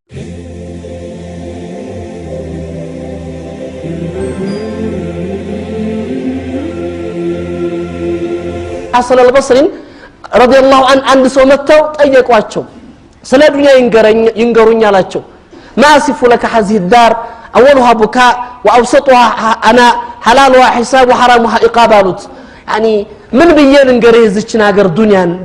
حسن البصري رضي الله عنه عند سو متው ጠየቋቸው ስለ ዱንያ ይንገሩኝ አላቸው ما أصف لك هذه الدار أولها بكاء وأوسطها أنا حلالها حساب وحرامها إقابالوت يعني من بيين እንገርህ እዚችን ሀገር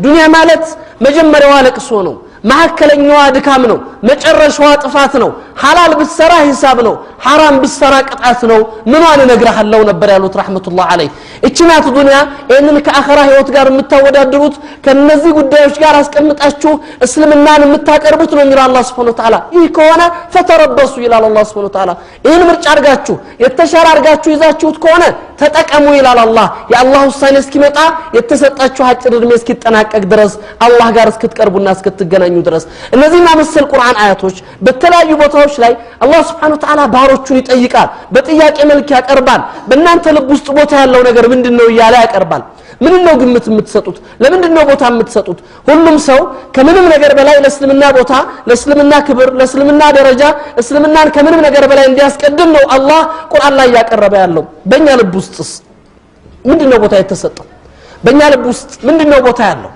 ዱንያ ማለት መጀመሪያው ለቅሶ ነው ማከለኛው ድካም ነው መጨረሻው ጥፋት ነው ሐላል ብትሰራ ሂሳብ ነው حرام ብትሰራ ቅጣት ነው ምንዋን ነግረሃለው ነበር ያሉት ረህመቱላህ ዐለይሂ እቺናት ዱንያ እነን ከአኺራ ህይወት ጋር የምታወዳድሩት ከነዚህ ጉዳዮች ጋር አስቀምጣችሁ እስልምናን የምታቀርቡት ነው የሚለው አላህ Subhanahu Wa Ta'ala ይህ ከሆነ ፈተረበሱ ይላል አላህ Subhanahu Wa Ta'ala ይህን ምርጫ አርጋችሁ የተሻለ አርጋችሁ ይዛችሁት ከሆነ ተጠቀሙ ይላል አላህ የአላህ ውሳኔ እስኪመጣ የተሰጣችሁ አጭር እድሜ እስኪጠናቀቅ ድረስ አላህ ጋር እስክትቀርቡና እስክትገናኙ ድረስ እነዚህና መሰል ቁርአን አያቶች በተለያዩ ቦታዎች ላይ አላህ Subhanahu Wa Ta'ala ባሮቹን ይጠይቃል በጥያቄ መልክ ያቀርባል በእናንተ ልብ ውስጥ ቦታ ያለው ነገር ምንድነው ይያለ ያቀርባል ምንድነው ግምት የምትሰጡት ለምንድነው ቦታ የምትሰጡት ሁሉም ሰው ከምንም ነገር በላይ ለእስልምና ቦታ ለእስልምና ክብር ለእስልምና ደረጃ እስልምናን ከምንም ነገር በላይ እንዲያስቀድም ነው አላህ ቁርአን ላይ ያቀረበ ያለው በእኛ ልብ ውስጥስ ምንድነው ቦታ የተሰጠው በእኛ ልብ ውስጥ ምንድነው ቦታ ያለው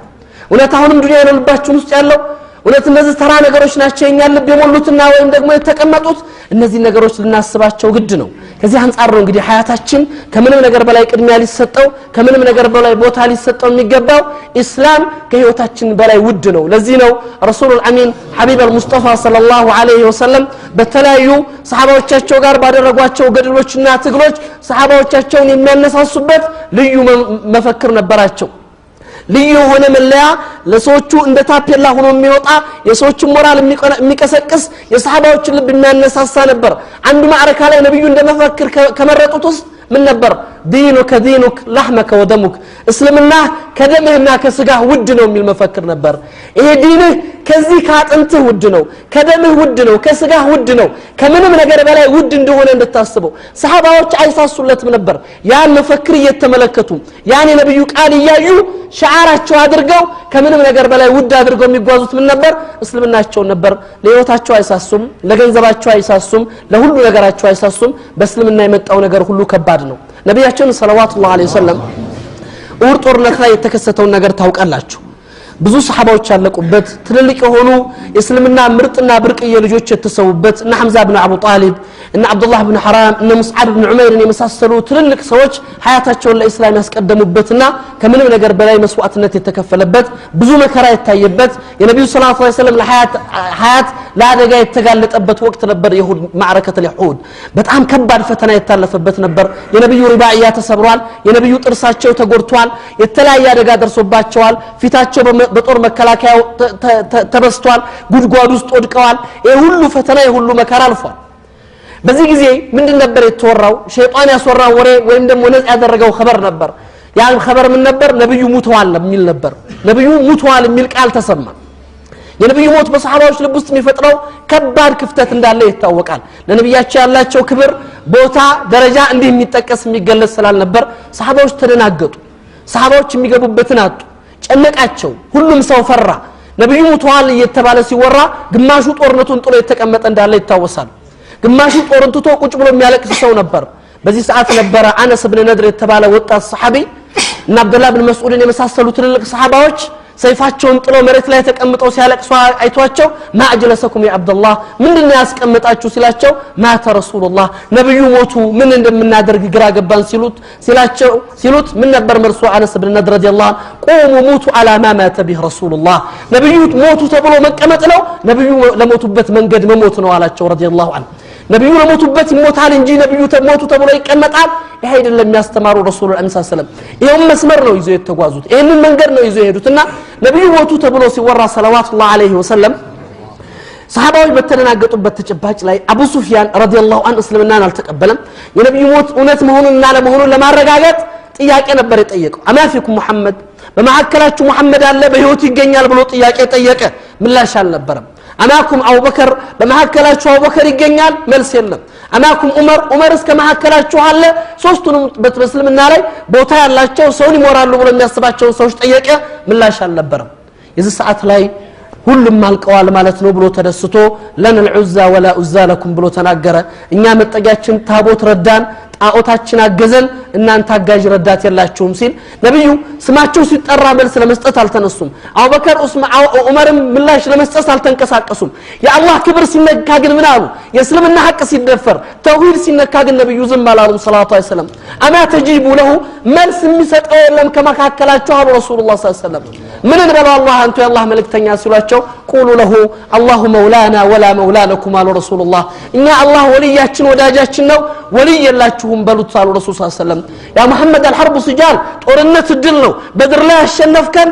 ወለታውንም ዱንያ ልባችን ውስጥ ያለው ወለት እነዚህ ተራ ነገሮች ናቸው የኛ ልብ የሞሉትና ወይም ደግሞ የተቀመጡት እነዚህ ነገሮች ልናስባቸው ግድ ነው ከዚህ አንፃር ነው እንግዲህ ሐያታችን ከምንም ነገር በላይ ቅድሚያ ሊሰጠው ከምንም ነገር በላይ ቦታ ሊሰጠው የሚገባው እስላም ከህይወታችን በላይ ውድ ነው ለዚህ ነው ረሱሉል አሚን ሐቢብ አልሙስጠፋ ሰለላሁ ዐለይሂ ወሰለም በተለያዩ ሰሃባዎቻቸው ጋር ባደረጓቸው ገድሎችና ትግሎች ሰሃባዎቻቸውን የሚያነሳሱበት ልዩ መፈክር ነበራቸው ልዩ ሆነ መለያ ለሰዎቹ እንደ ታፔላ ሆኖ የሚወጣ የሰዎቹ ሞራል የሚቀሰቅስ የሰሃባዎች ልብ የሚያነሳሳ ነበር አንዱ ማዕረካ ላይ ነብዩ እንደመፈክር ከመረጡት ውስጥ ምን ነበር دينك لحمك ودمك እስልምና ከደምህና ከስጋህ ውድ ነው የሚል መፈክር ነበር ይሄ ዲንህ ከዚህ ካጥንትህ ውድ ነው ከደምህ ውድ ነው ከስጋህ ውድ ነው ከምንም ነገር በላይ ውድ እንደሆነ እንድታስበው ሰሃባዎች አይሳሱለትም ነበር ያን መፈክር እየተመለከቱ ያን የነብዩ ቃል ይያዩ ሻዓራቸው አድርገው ከምንም ነገር በላይ ውድ አድርገው የሚጓዙት ምን ነበር እስልምናቸው ነበር ለህይወታቸው አይሳሱም ለገንዘባቸው አይሳሱም ለሁሉ ነገራቸው አይሳሱም በእስልምና የመጣው ነገር ሁሉ ከባድ ነው ነብያችን ሰለላሁ ዐለይሂ ወሰለም ጦርነት ላይ የተከሰተው ነገር ታውቃላችሁ ብዙ ሰሃባዎች ያለቁበት ትልልቅ የሆኑ እስልምና ምርጥና ብርቅዬ ልጆች የተሰውበት እና ሐምዛ ኢብኑ አቡ ጣሊብ እና አብዱላህ ኢብኑ ሐራም እና ሙስዓብ ኢብኑ ዑመይር የመሳሰሉ ትልልቅ ሰዎች ሐያታቸውን ለእስላም ያስቀደሙበትና ከምንም ነገር በላይ መስዋዕትነት የተከፈለበት ብዙ መከራ የታየበት የነብዩ ሰለላሁ ዐለይሂ ወሰለም ለሐያት ለአደጋ የተጋለጠበት ወቅት ነበር የሁድ ማዕረከተ ለሁድ በጣም ከባድ ፈተና የታለፈበት ነበር የነብዩ ሪባኢያ ተሰብሯል የነብዩ ጥርሳቸው ተጎድቷል የተለያየ አደጋ ደርሶባቸዋል ፊታቸው በጦር መከላከያው ተበስቷል ጉድጓድ ውስጥ ወድቀዋል ይሄ ሁሉ ፈተና ይሄ ሁሉ መከራ አልፏል በዚህ ጊዜ ምንድን ነበር የተወራው ሸይጣን ያስወራው ወሬ ወይም ደግሞ ነጽ ያደረገው خبر ነበር ያን خبر ምን ነበር ነብዩ ሙተዋል የሚል ነበር ነብዩ ሙተዋል የሚል ቃል ተሰማ የነብዩ ሞት በሰሃባዎች ልብ ውስጥ የሚፈጥረው ከባድ ክፍተት እንዳለ ይታወቃል ለነብያቸው ያላቸው ክብር ቦታ ደረጃ እንዲህ የሚጠቀስ የሚገለጽ ስላልነበር ሰሃባዎች ተደናገጡ ሰሃባዎች የሚገቡበትን አጡ ጨነቃቸው ሁሉም ሰው ፈራ ነብዩ ሙተዋል እየተባለ ሲወራ ግማሹ ጦርነቱን ጥሎ የተቀመጠ እንዳለ ይታወሳል ግማሹ ጦርን ትቶ ቁጭ ብሎ የሚያለቅስ ሰው ነበር በዚህ ሰዓት ነበር አነስ ኢብኑ ነድር የተባለ ወጣት ሰሃቢ እና አብዱላህ ኢብኑ መስዑድን የመሳሰሉ ትልልቅ ሰሃባዎች ሰይፋቸውን ጥሎ መሬት ላይ ተቀምጠው ሲያለቅሱ አይቷቸው ማአጅለሰኩም ያ አብዱላህ ምንድነው ያስቀመጣችሁ ሲላቸው ማተ ረሱላህ ነብዩ ሞቱ ምን እንደምናደርግ ግራ ገባን ሲሉት ምን ነበር መልሱ አነስ ኢብኑ ነድር ረዲየላሁ ቁሙ ሙቱ አላ ማ ማተ ቢህ ረሱላህ ነብዩ ሞቱ ተብሎ መቀመጥ ነው ነብዩ ለሞቱበት መንገድ መሞት ነው አላቸው ረዲየላሁ ዐንሁ ነብዩ ለሞቱበት ይሞታል እንጂ ነብዩ ሞቱ ተብሎ ይቀመጣል ይሄ አይደለም የሚያስተማሩ ረሱል ሰለላሁ ዐለይሂ ወሰለም ይሄን መስመር ነው ይዘው የተጓዙት ይሄንን መንገድ ነው ይዘው ሄዱትና ነብዩ ሞቱ ተብሎ ሲወራ ሰለላሁ ዐለይሂ ወሰለም ሰሃባዎች በተደናገጡበት ተጨባጭ ላይ አቡ ሱፊያን ረዲየላሁ ዐንሁ እስልምናን አልተቀበለም የነብዩ ሞት እውነት መሆኑንና ለመሆኑን ለማረጋገጥ ጥያቄ ነበር የጠየቀው አማፊኩም መሐመድ በመሐከላችሁ መሐመድ አለ በህይወት ይገኛል ብሎ ጥያቄ ጠየቀ ምላሽ አልነበረም አማኩም አቡበከር በመሐከላችሁ አቡበከር ይገኛል መልስ የለም አማኩም ዑመር እስከ መሐከላችሁ አለ ሶስቱንም በእስልምና ላይ ቦታ ያላቸው ሰውን ይሞራሉ ብሎ የሚያስባቸው ሰዎች ጠየቀ ምላሽ አልነበረም የዚህ ሰዓት ላይ ሁሉም አልቀዋል ማለት ነው ብሎ ተደስቶ ለነ العزى ولا عزى لكم ብሎ ተናገረ እኛ መጠጊያችን ታቦት ረዳን ጣዖታችን አገዘን እናንተ አጋዥ ረዳት የላችሁም ሲል ነብዩ ስማቸው ሲጠራ መልስ ለመስጠት አልተነሱም አቡበከር ዑመርም ምላሽ ለመስጠት አልተንቀሳቀሱም የአላህ ክብር ሲነካ ግን ምን አሉ የእስልምና ሐቅ ሲደፈር ተውሂድ ሲነካ ግን ነብዩ ዝም አላሉም ሰለላሁ ዐለይሂ ወሰለም አማ ተጂቡ ለሁ መልስ የሚሰጠው የለም ከመካከላቸው አሉ ረሱላህ ሰለላሁ ዐለይሂ ወሰለም ምን እንበለው አላህ አንተ የአላህ መልእክተኛ ሲሏቸው ቁሉ ለሁ አላሁ መውላና ወላ መውላ ለኩም አሉ ረሱላህ እኛ አላህ ወልያችን ወዳጃችን ነው ወልይ የላችሁም በሉት አሉ ረሱላህ ሰለላሁ ዐለይሂ ወሰለም ያ መሐመድ الحرب سجال ጦርነት ድል ነው በድር ላይ አሸነፍከን